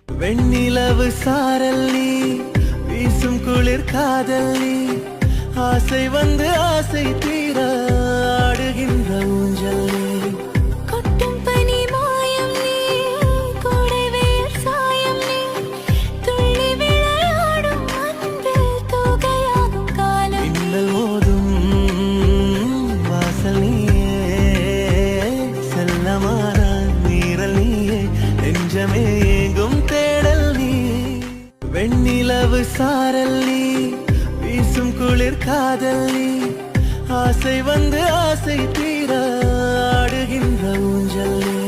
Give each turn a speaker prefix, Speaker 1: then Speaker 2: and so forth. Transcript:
Speaker 1: வெண்ணிலவு சாரல் நீ, வீசும் குளிர் காதல் நீ, ஆசை வந்து ஆசை தீர ஆடுகின்ற ஊஞ்சல் நீ.
Speaker 2: கொட்டும் பனி மாயம் நீ, கோடை வெயில் சாயம் நீ, துள்ளி விளையாடும் அன்பில் தூகையாகும் காலம்.
Speaker 1: மின்னல் மோதும் வாசல் நீயே, செல்லமான நீரல் நீயே, நெஞ்சமே ஏங்கும் தேடல் நீ. வெண்ணிலவு சாரல் நீ, வீசும் குளிர் காதல் நீ, ஆசை வந்து ஆசை தீர ஆடுகின்ற ஊஞ்சல் நீ.